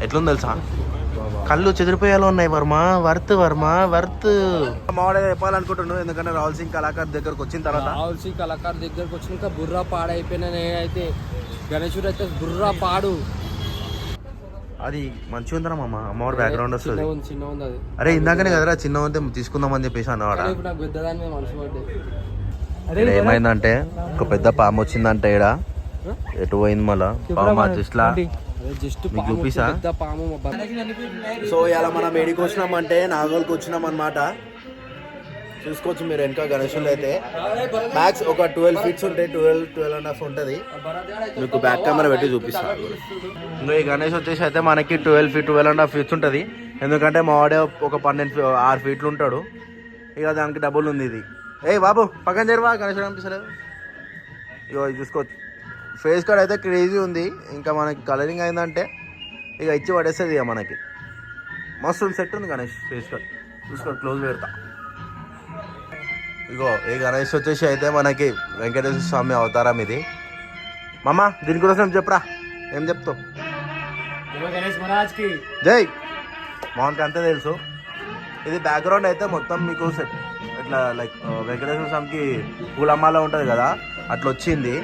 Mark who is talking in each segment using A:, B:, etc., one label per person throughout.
A: ఎట్లుంది తెలుసా, కళ్ళు చెదిరిపోయేలా ఉన్నాయి. వర్మ వర్త్ మావాడే చెప్పాలనుకుంటున్నాను. ఎందుకంటే రాహుల్ సింగ్ కళాకార్ దగ్గరకు వచ్చిన తర్వాత
B: వచ్చినాక బుర్రా పాడైపోయినా. నేనైతే గణేశుడు అయితే బుర్రా పాడు.
A: అది మంచిగా ఉందరా మామ, అమ్మవారి బ్యాక్గ్రౌండ్ వస్తుంది.
B: చిన్న ఉంది అది.
A: అరే ఇందాకనే కదరా చిన్న ఉంటే తీసుకుందామని చెప్పేసి అన్నవాడ. ఏమైందంటే ఒక పెద్ద పాము వచ్చిందంటే ఈడ. ఎటు పోయింది మళ్ళా పాము? జస్ట్ చూపిసా. సో ఇలా మనం ఏడికి వచ్చినామంటే నాగోల్కి వచ్చినాం అనమాట. చూసుకోవచ్చు మీరు వెనక గణేశులు అయితే మ్యాక్స్ ఒక 12 ఫీట్స్ ఉంటాయి. 12.5 ఉంటుంది. మీకు బ్యాక్ కెమెరా పెట్టి చూపిస్తాను. ఇంకా ఈ గణేష్ వచ్చేసి అయితే మనకి 12.5 ఫీట్స్ ఉంటుంది. ఎందుకంటే మా వాడే ఒక 6 ఫీట్లు ఉంటాడు. ఇక దానికి డబుల్ ఉంది ఇది. బాబు పక్కన చేరువా, గణేశుడు అనిపిస్తలేదు. ఇక చూసుకోవచ్చు ఫేస్ కార్డ్ అయితే క్రేజీ ఉంది. ఇంకా మనకి కలరింగ్ అయిందంటే ఇక ఇచ్చి పడేస్తుంది. ఇక మనకి మస్తు సెట్ ఉంది గణేష్ ఫేస్ కార్డ్. చూసుకో క్లోజ్ పెడతా. ఇగో ఈ గణేష్ వచ్చేసి అయితే మనకి వెంకటేశ్వర స్వామి అవతారం ఇది. మామ దీని కోసం చెప్పరా, ఏం చెప్తావు? జై మోహన్కి అంతే తెలుసు. ఇది బ్యాక్గ్రౌండ్ అయితే మొత్తం మీకు సెట్ ఇట్లా లైక్ వెంకటేశ్వర స్వామికి పూలమ్మాల ఉంటుంది కదా, అట్లా వచ్చింది.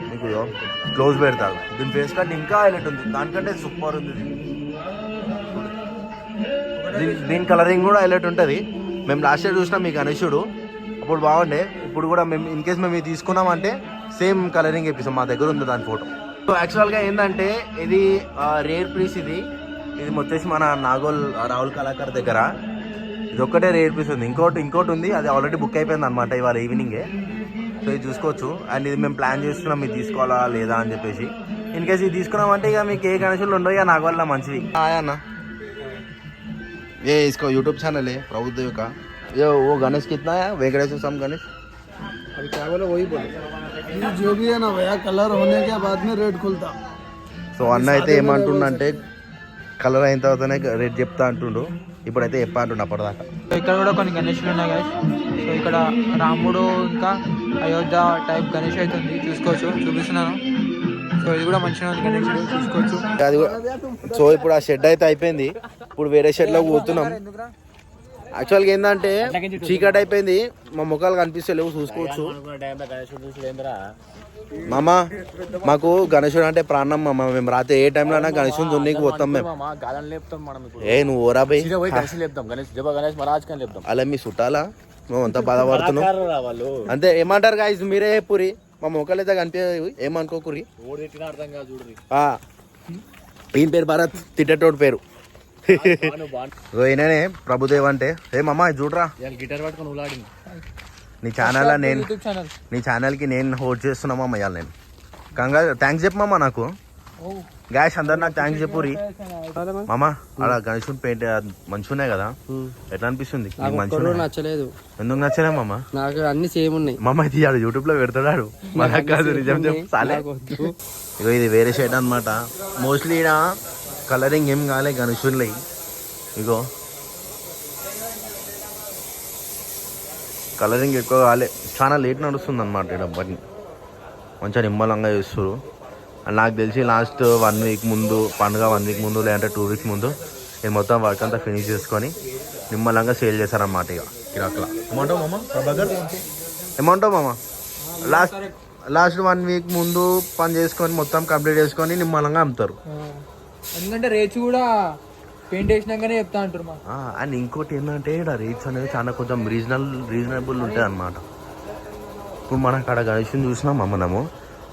A: మీకు క్లోజ్ పెడతాడు. దీని ఫేస్ కట్ ఇంకా హైలైట్ ఉంది, దానికంటే సూపర్ ఉంది. దీని కలరింగ్ కూడా హైలైట్ ఉంటుంది. మేము లాస్ట్ ఇయర్ చూసినాం మీ గణేశుడు, అప్పుడు బాగుండే. ఇప్పుడు కూడా మేము ఇన్ కేస్ మేము ఇది తీసుకున్నామంటే సేమ్ కలరింగ్ వేపిస్తాం. మా దగ్గర ఉంది దాని ఫోటో. సో యాక్చువల్గా ఏంటంటే ఇది రేర్ పీస్. ఇది వచ్చేసి మన రాహుల్ కళాకార్ దగ్గర ఇది ఒక్కటే రేర్ పీస్ ఉంది. ఇంకోటి ఉంది, అది ఆల్రెడీ బుక్ అయిపోయింది అనమాట ఇవాళ ఈవినింగే. సో ఇది చూసుకోవచ్చు. అండ్ ఇది మేము ప్లాన్ చేస్తున్నాం ఇది తీసుకోవాలా లేదా అని చెప్పేసి. ఇన్ కేస్ ఇది తీసుకున్నామంటే ఇక మీకు ఏ గణేశులు ఉండవు, ఇక నాకు వల్ల మంచిది. అన్న ये इसका यूट्यूब चैनल है प्रभुदेव का. ये वो गणेश कितना है? वेंकटेश्वर स्वामी गणेश.
B: अभी क्या बोला वही बोलो.
C: ये जो भी है ना भैया, कलर होने के बाद में रेट खुलता.
A: సో అన్న అయితే ఏమంటుండంటే కలర్ అయిన తర్వాతనే రేట్ చెప్తా అంటుండు. ఇప్పుడైతే చెప్పా అంటుండు అప్పటిదాకా.
D: ఇక్కడ కూడా కొన్ని గణేషులు ఉన్నాయి కదా. సో ఇక్కడ రాముడు ఇంకా అయోధ్య టైప్ గణేష్ అయితే ఉంది, చూపిస్తున్నాను. సో ఇది కూడా మంచిగా ఉంది గణేషుడు, చూసుకోవచ్చు.
A: అది కూడా. సో ఇప్పుడు ఆ షెడ్ అయితే అయిపోయింది. ఇప్పుడు వేరే షెడ్లోకి పోతున్నాం. యాక్చువల్గా ఏంటంటే చీకటి అయిపోయింది, మా ముఖాలు కనిపిస్తలేవు, చూసుకోవచ్చు. మామ మాకు గణేశుడు అంటే ప్రాణం మామ. మేము రాత్రి ఏ టైంలో అయినా గణేశుని దున్నికి పోతాం మేము. నువ్వు ఓరా బై అలా మీ చుట్టాలా మేము అంతా బాధపడుతున్నాం అంతే. ఏమంటారు గాయస్ మీరే పూరి, మా మొక్కలు అయితే కనిపించవు, ఏమనుకోకురి. ఈయన పేరు భరత్, తిట్టేటోడు పేరు. ఈయననే ప్రభుదేవ్ అంటే. మామ చూడరా
B: గిటార్ పట్టుకొని ఉలాడింది.
A: నీ ఛానల్కి నేను హోస్ట్ చేస్తున్నామా ఇవాళ. నేను థ్యాంక్స్ చెప్పమమ్మా నాకు. గాయస్ అందరు నాకు థ్యాంక్స్ చెప్పురి. మామ అలా గణేశుని పెయింట్ మంచిగా ఉన్నాయి కదా, ఎట్లా అనిపిస్తుంది?
B: నచ్చలేదు.
A: ఎందుకు నచ్చలే మామ?
B: నాకు అన్ని సేమ్ ఉన్నాయి.
A: మామ ఇది యూట్యూబ్ లో పెడతాడు, మనకు కాదు. నిజం చెప్పాలే. ఇగో ఇది వేరే షేడ్ అనమాట. మోస్ట్లీ ఈడ కలరింగ్ ఏం కాలే గణేశుని. ఇగో కలరింగ్ ఎక్కువ కాలే, చాలా లేట్ నడుస్తుంది అనమాట. ఇక్కడ బట్టి మంచిగా నిమ్మలంగా చేస్తారు. అండ్ నాకు తెలిసి లాస్ట్ 1 వీక్ ముందు, పండుగ 1 వీక్ ముందు లేదంటే 2 వీక్స్ ముందు నేను మొత్తం వర్క్ అంతా ఫినిష్ చేసుకొని నిమ్మలంగా సేల్ చేశారన్నమాట. ఇక కిరాక్లా ఏమంటావు మామ? ప్రభాకర్ ఏమంటావు మామ? లాస్ట్ 1 వీక్ ముందు పని చేసుకొని మొత్తం కంప్లీట్ చేసుకొని నిమ్మలంగా అమ్ముతారు.
D: ఎందుకంటే రేట్స్ కూడా పెయింట్ వేసినాకనే చెప్తా అంటారు.
A: అండ్ ఇంకోటి ఏంటంటే ఇక్కడ రేట్స్ అనేది చాలా కొంచెం రీజనబుల్ ఉంటాయి అన్నమాట. ఇప్పుడు మనం అక్కడ గణేశుని చూసినామా మనము,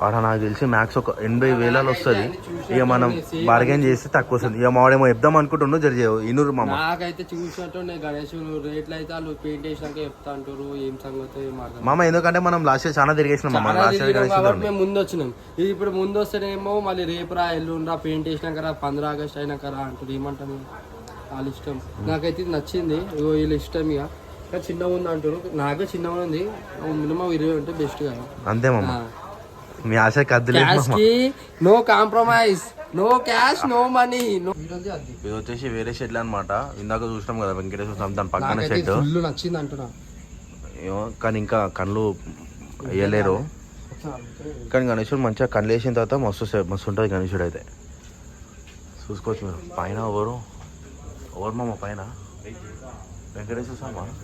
A: అక్కడ నాకు తెలిసి మ్యాక్స్ ఒక 80,000 వస్తుంది. ఇక మనం బార్గెన్ చేస్తే తక్కువ వస్తుంది. ఇక మాడేమో చెప్దాం అనుకుంటున్నా జరిగే ఇన్నూరు మామ.
B: నాకైతే చూసినట్టు గణేశుడు రేట్లు అయితే వాళ్ళు పెయింట్ వేసినాక చెప్తా అంటారు. ఏం సంగతి
A: మామ, ఎందుకంటే మనం లాస్ట్ ఇయర్ చాలా తిరిగేసినాం మామ.
B: మేము ముందు వచ్చినాం. ఇది ఇప్పుడు ముందు వస్తేనేమో మళ్ళీ రేపు రా ఎల్లుండ్రా పెయింట్ వేసినాక రా 15 ఆగస్ట్ అయినాక రా అంటారు. ఏమంటారు వాళ్ళ ఇష్టం. నాకైతే ఇది నచ్చింది. వీళ్ళ ఇష్టం. ఇక చిన్నగా ఉంది అంటారు, నాకే చిన్నగా ఉంది. మినిమం 20 ఉంటే బెస్ట్ కదా.
A: అంతే మామ, మీ ఆశ కద్దులే.
B: No compromise, no cash, no money.
A: ఇది వచ్చేసి వేరే షెడ్ అనమాట. ఇందాక చూసినాం కదా వెంకటేశ్వర స్వామి, దాని పక్కన షెడ్
B: నచ్చింది అంటున్నా.
A: ఏమో కానీ ఇంకా కళ్ళు వేయలేరు. కానీ గణేశుడు మంచిగా కళ్ళేసిన తర్వాత మస్తు ఉంటుంది గణేశుడు అయితే చూసుకోవచ్చు మీరు. పైన ఎవరు మామ పైన వెంకటేశ్వర స్వామి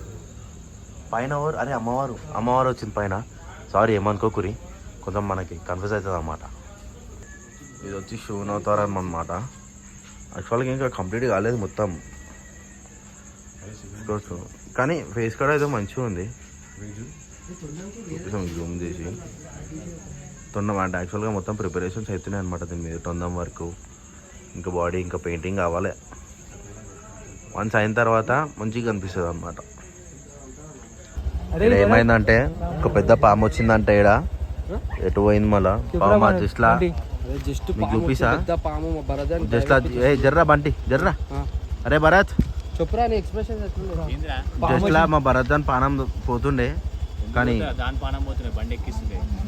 A: పైన ఎవరు? అరే అమ్మవారు వచ్చింది పైన. సారీ ఏమనుకోకురి, కొంచెం మనకి కన్ఫ్యూజ్ అవుతుంది అన్నమాట. ఇది వచ్చి శివుని అవతారం అన్నమాట. యాక్చువల్గా ఇంకా కంప్లీట్ కాలేదు మొత్తం, కానీ ఫేస్ కూడా అయితే మంచిగా ఉంది. జూమ్ చేసి తొండం అంటే యాక్చువల్గా మొత్తం ప్రిపరేషన్స్ అవుతున్నాయి అనమాట దీని మీద. తొండం వరకు ఇంకా బాడీ ఇంకా పెయింటింగ్ కావాలి. వన్స్ అయిన తర్వాత మంచిగా కనిపిస్తుంది అనమాట. ఇక్కడ ఏమైందంటే ఒక పెద్ద పాము వచ్చిందంటే ఇక్కడ ఎటు పోయింది మళ్ళా పాము మా జస్ట్లా మీకు చూపిస్తా. జస్ట్లా జర్రా బంటి జర్రా. అరే భరత్
B: చెప్పురా నీ ఎక్స్ప్రెషన్
A: జస్ట్లా మా భరత్ దాని పానం పోతుండే, కానీ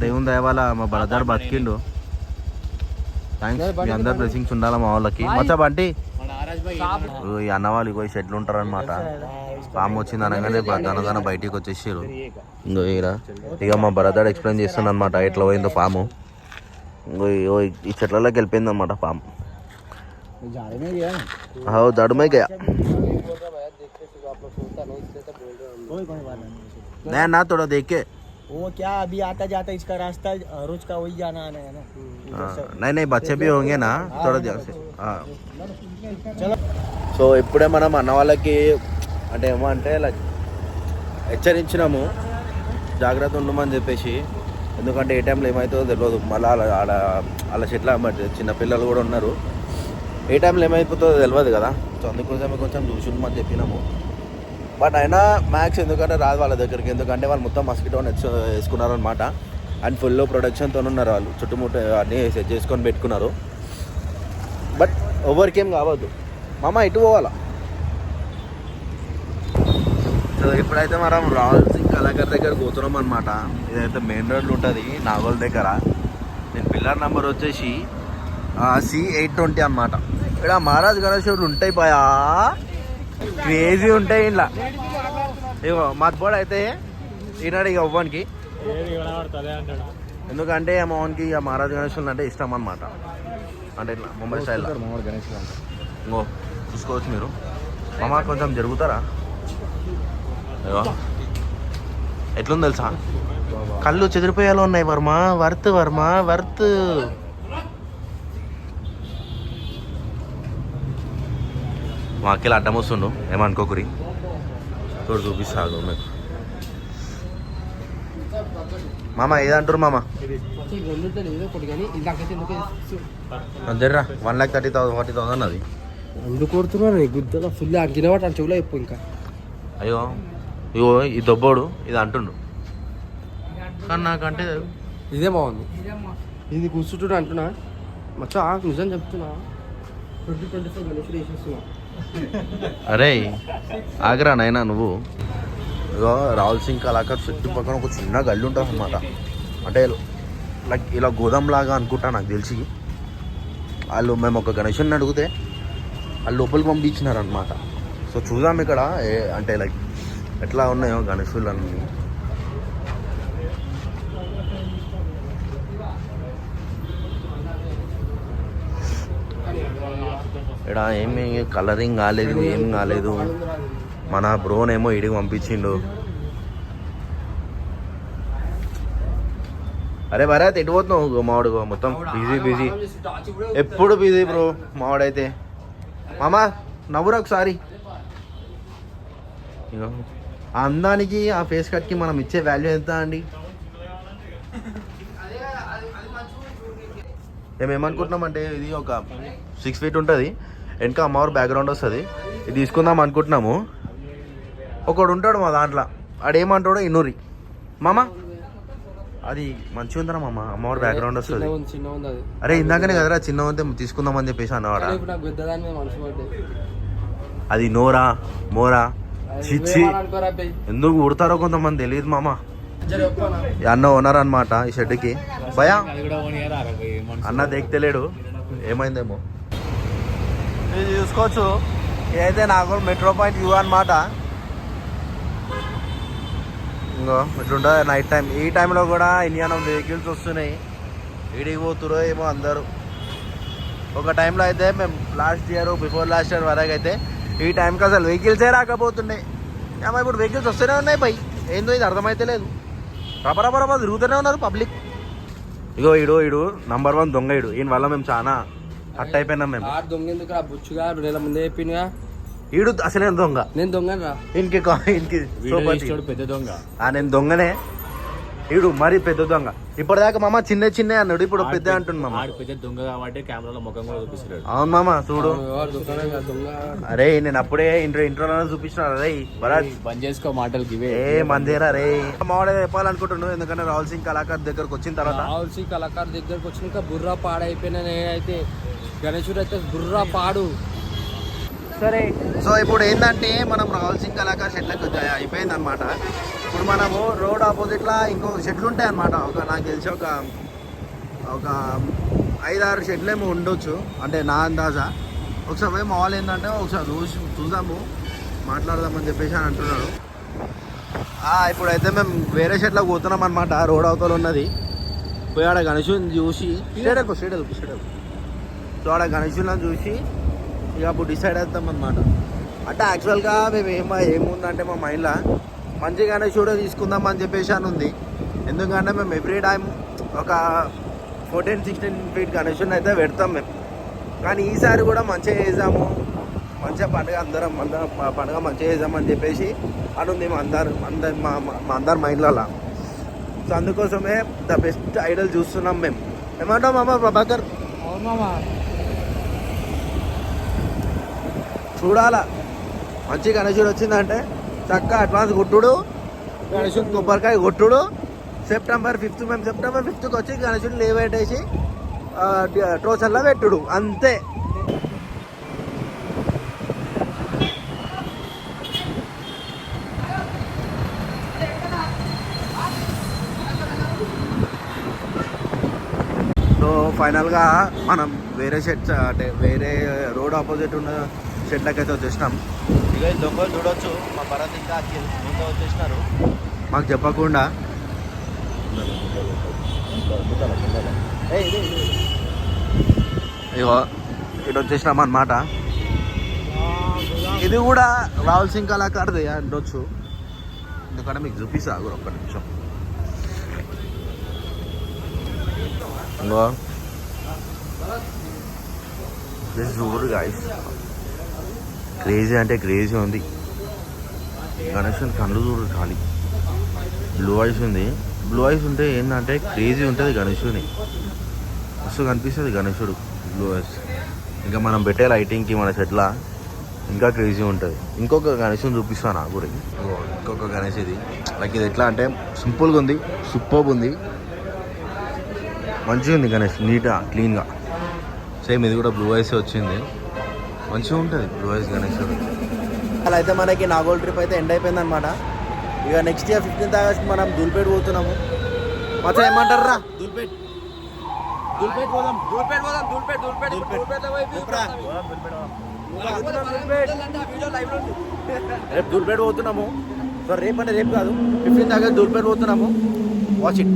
A: దేవుని దయ వల్ల మా భరత్ గారు బతికిండు. థ్యాంక్స్, మీ అందరు బ్లెస్సింగ్స్ ఉండాలి మా వాళ్ళకి. మచ్చా బంటి ఈ అన్న వాళ్ళు ఇగో షెడ్లు ఉంటారనమాట. పాము వచ్చింది అనగానే దనదన బయటికి వచ్చేసారు. ఇంకో ఇక మా భరతాడు ఎక్స్ప్లెయిన్ చేస్తుంది అనమాట ఎట్లా పోయిందో పాము. ఇంకో ఈ చెట్లలోకి వెళ్ళిపోయింది అనమాట పాము. జడమే గయా ना थोड़ा देखे
E: वो क्या अभी आता जाता इसका रास्ता रोज का वही जाना आना है ना.
A: नहीं बच्चे भी होंगे ना थोड़ा ध्यान से. సో ఇప్పుడే మనం అన్న వాళ్ళకి అంటే ఏమంటే ఇలా హెచ్చరించినాము, జాగ్రత్త ఉండమని చెప్పేసి. ఎందుకంటే ఏ టైంలో ఏమవుతుందో తెలియదు. మళ్ళీ అలా చెట్ల చిన్నపిల్లలు కూడా ఉన్నారు, ఏ టైంలో ఏమైపోతుందో తెలియదు కదా. సో అందుకోసమే కొంచెం చూసి ఉండమని చెప్పినాము. బట్ అయినా మ్యాక్స్ ఎందుకంటే రాదు వాళ్ళ దగ్గరికి, ఎందుకంటే వాళ్ళు మొత్తం మస్కిటో నెట్స్ వేసుకున్నారనమాట. అండ్ ఫుల్ ప్రొడక్షన్తో ఉన్నారు వాళ్ళు, చుట్టుముట్టు అన్నీ సెట్ చేసుకొని పెట్టుకున్నారు. బట్ ఎవరికేం కావద్దు. మామ ఇటు పోవాలా. సో ఇప్పుడైతే మనం రాయల్ సింగ్ కళాకర్ దగ్గర కూర్చున్నాం అనమాట. ఇదైతే మెయిన్ రోడ్లు ఉంటుంది నాగోల్ దగ్గర. నేను పిల్లర్ నెంబర్ వచ్చేసి C820 అనమాట. ఇక్కడ మహారాజ్ గణేశుడు ఉంటాయి పోయా, క్రేజీ ఉంటాయి ఇంట్లో. ఇగో మా బోర్డు అయితే ఈనాడు ఇక అవ్వనికి, ఎందుకంటే మా మోహన్కి ఇక మహారాజ్ గణేశులు అంటే ఇష్టం అనమాట. అంటే ఇట్లా ముంబై స్టైల్లో ఇంకో చూసుకోవచ్చు మీరు. మామ కొంచెం జరుగుతారా? ఇగో ఎట్లుంది తెలుసా, కళ్ళు చెదిరిపోయేలా ఉన్నాయి. వర్త్ మా అక్కలు అడ్డం వస్తుండు, ఏమనుకోకురి. చూడు చూపిస్తాడు మీకు. మామ ఏదంటారు మామ? జర్రా 1,30,40,000 అది.
B: ఎందుకు కొడుతున్నారు గుద్దలో ఫుల్ కింద చెవులో చెప్పు. ఇంకా
A: అయ్యో ఇగో ఈ దొబ్బోడు ఇది అంటుండు, కానీ నాకంటే
B: ఇదే బాగుంది. ఇది కూర్చుంటున్నా అంటున్నా మచ్చా, నిజం చెప్తున్నా. 2025 గణేశుడు వేసేస్తున్నా.
A: అరే ఆగ్రా నైనా నువ్వు. ఇగో రాయల్ సింగ్ కళాకర్ చుట్టుపక్కల ఒక చిన్న గల్లి ఉంటుంది అనమాట. అంటే లైక్ ఇలా గోదాం లాగా అనుకుంటా నాకు తెలిసి. వాళ్ళు మేము ఒక గణేశుని అడిగితే వాళ్ళు లోపలికి పంపించినారనమాట. సో చూద్దాం ఇక్కడ అంటే లైక్ ఎట్లా ఉన్నాయో గణేశులు అన్నీ. ఇక్కడ ఏమి కలరింగ్ కాలేదు, ఏం కాలేదు. మన బ్రోనేమో ఇడికి పంపించిండు. అరే భరత్ ఎటు పోతున్నావు? మావాడు మొత్తం బిజీ, ఎప్పుడు బిజీ బ్రో మావాడైతే. మామా నవ్వురా ఒకసారి. ఆ అందానికి ఆ ఫేస్ కట్కి మనం ఇచ్చే వాల్యూ ఎంత అండి? మేమేమనుకుంటున్నామంటే ఇది ఒక 6 feet ఉంటుంది, వెనక అమ్మవారు బ్యాక్గ్రౌండ్ వస్తుంది. ఇది తీసుకుందాం అనుకుంటున్నాము. ఒకడు ఉంటాడు మా దాంట్లో, ఆడేమంటాడో ఇన్నూరి. మామ అది మంచిగా ఉందరా మామ, అమ్మవారు బ్యాక్గ్రౌండ్ వస్తుంది. అరే ఇందాకనే కదరా చిన్న ఉంటే తీసుకుందామని చెప్పేసి అన్నవాడ. అది నోరా మోరా చిచ్చి ఎందుకు ఉడతారో కొంతమంది తెలియదు మామ. అన్న ఓనర్ అనమాట ఈ షెడ్కి. భయా అన్న దేక్తలేడు, ఏమైందేమో. ఇది చూసుకోవచ్చు, ఇదైతే నాగోల్ మెట్రో పాయింట్ వ్యూ అనమాట. ఇంకో ఇట్లుంటుంది నైట్ టైం. ఈ టైంలో కూడా ఇండియన్ వెహికల్స్ వస్తున్నాయి. ఈడికి పోతురో ఏమో అందరూ. ఒక టైంలో అయితే మేము బిఫోర్ లాస్ట్ ఇయర్ వరకు అయితే ఈ టైంకి అసలు వెహికల్సే రాకపోతున్నాయి. ఏమో ఇప్పుడు వెహికల్స్ వస్తూనే ఉన్నాయి బై. ఏందో ఇది అర్థమైతే లేదు. రబరబరబ తిరుగుతూనే ఉన్నారు పబ్లిక్. ఇగో ఇడు నంబర్ 1 దొంగ ఈయన వల్ల మేము చాలా హట్ అయిపోయినాం మేము.
B: దొంగ ఎందుకు రా బుచ్చుగా 2 నెలల ముందే చెప్పిందిగా.
A: ఈడు అసలు నేను దొంగ.
B: నేను దొంగ రా.
E: పెద్ద దొంగ.
A: నేను దొంగనే. ఈడు మరి పెద్ద దొంగ. ఇప్పటిదాకా మామ చిన్న అన్నాడు, ఇప్పుడు పెద్ద అంటున్నా మామ.
E: పెద్ద దొంగ కాబట్టి కెమెరాలో ముఖం కూడా చూపిస్తున్నాడు.
A: అవును మామ చూడు.
B: దొంగ
A: అరే నేను అప్పుడే ఇంట్రోలో చూపించిన రే భరత్
E: బంద్ చేసుకో మాటలు ఇవే.
A: ఏ మందేరా రే. మావాడే చెప్పాలనుకుంటున్నాను, ఎందుకంటే రాహుల్ సింగ్ కళాకార్ దగ్గరకు వచ్చిన తర్వాత.
B: రాహుల్ సింగ్ కళాకార్ దగ్గరకు వచ్చినాక బుర్రా పాడైపోయినా. నేనైతే గణేశుడు అయితే బుర్రా పాడు.
A: సరే సో ఇప్పుడు ఏంటంటే మనం రాహుల్ సింగ్ కళాకార్ షెట్లకు అయిపోయింది అనమాట. ఇప్పుడు మనము రోడ్ ఆపోజిట్లో ఇంకో షెట్లు ఉంటాయి అనమాట. నాకు తెలిసి ఒక 5-6 షెట్లు ఏమో ఉండొచ్చు, అంటే నా అందాజా. ఒకసారి పోయి మాల్ ఏంటంటే ఒకసారి చూద్దాము, మాట్లాడదామని చెప్పేసి అని అంటున్నాడు. ఇప్పుడైతే మేము వేరే షెట్లకు పోతున్నాం అనమాట. రోడ్ అవతల ఉన్నది. పోయి ఆడ గణేశుని చూసి స్టేట్ సో ఆడ గణేశుని చూసి ఇక అప్పుడు డిసైడ్ అవుతాం అనమాట. అంటే యాక్చువల్గా మేము ఏముందంటే మా మైండ్లో మంచి గణేశుడు తీసుకుందాం అని చెప్పేసి అని ఉంది. ఎందుకంటే మేము ఎవ్రీ టైం ఒక 14-16 ఫీట్ గణేశుని అయితే పెడతాం మేము. కానీ ఈసారి కూడా మంచిగా చేద్దాము, మంచిగా అందరం పండుగ మంచిగా చేద్దామని చెప్పేసి అని ఉంది మా అందరి మైండ్లలో. సో అందుకోసమే ద బెస్ట్ ఐడల్ చూస్తున్నాం మేము. ఏమంటాం మామ ప్రభాకర్?
B: అవును మామా,
A: చూడాలా. మంచి గణేశుడు వచ్చిందంటే చక్కగా అడ్వాన్స్ కొట్టుడు, గణేశుడు కొబ్బరికాయ కొట్టుడు. సెప్టెంబర్ 5th మేము సెప్టెంబర్ 5th వచ్చి గణేశుడు లేవేటేసి ట్రోసల్లో పెట్టుడు అంతే. సో ఫైనల్గా మనం వేరే షెడ్స్ అంటే వేరే రోడ్ ఆపోజిట్ ఉన్న షెడ్లకి అయితే వచ్చేసినాం. ఇక దొంగలు చూడొచ్చు, మా భరత్ ఇంకా ముందు వచ్చేసినారు మాకు చెప్పకుండా. ఇగో ఇటు వచ్చేసినాం అన్నమాట. ఇది కూడా రాహుల్ సింగ్ కళాకారుది అంటొచ్చు, ఎందుకంటే మీకు చూపిస్తా కూడా ఒక్క నిమిషం. ఇంకో చూడు గాయస్, క్రేజీ అంటే క్రేజీ ఉంది. గణేశుని కళ్ళు చూడు ఖాళీ, బ్లూ ఐస్ ఉంది. బ్లూ ఐస్ ఉంటే ఏంటంటే క్రేజీ ఉంటుంది గణేశుని, మస్తు కనిపిస్తుంది గణేశుడు బ్లూ ఐస్. ఇంకా మనం పెట్టే లైటింగ్కి మన చెట్ల ఇంకా క్రేజీ ఉంటుంది. ఇంకొక గణేశుని చూపిస్తాను నాకు కూడా. ఇంకొక గణేష్ ఇది లైక్ ఇది ఎట్లా అంటే సింపుల్గా ఉంది, సూపర్గా ఉంది, మంచిగా ఉంది గణేష్, నీట్గా క్లీన్గా. సేమ్ ఇది కూడా బ్లూ ఐస్ వచ్చింది, మంచిగా ఉంటుంది బ్లూ ఐస్ గణేశుడు. అలా అయితే మనకి నాగోల్ ట్రిప్ అయితే ఎండ్ అయిపోయింది అనమాట. ఇక నెక్స్ట్ ఇయర్ 15th ఆగస్ట్ మనం దూల్పేట పోతున్నాము. మొత్తం ఏమంటారు రా? దూల్పేట పోదాం. రేపు దూల్పేట పోతున్నాము. సో రేపు అంటే రేపు కాదు, 15th ఆగస్ట్ దూల్పేట పోతున్నాము. Watch it.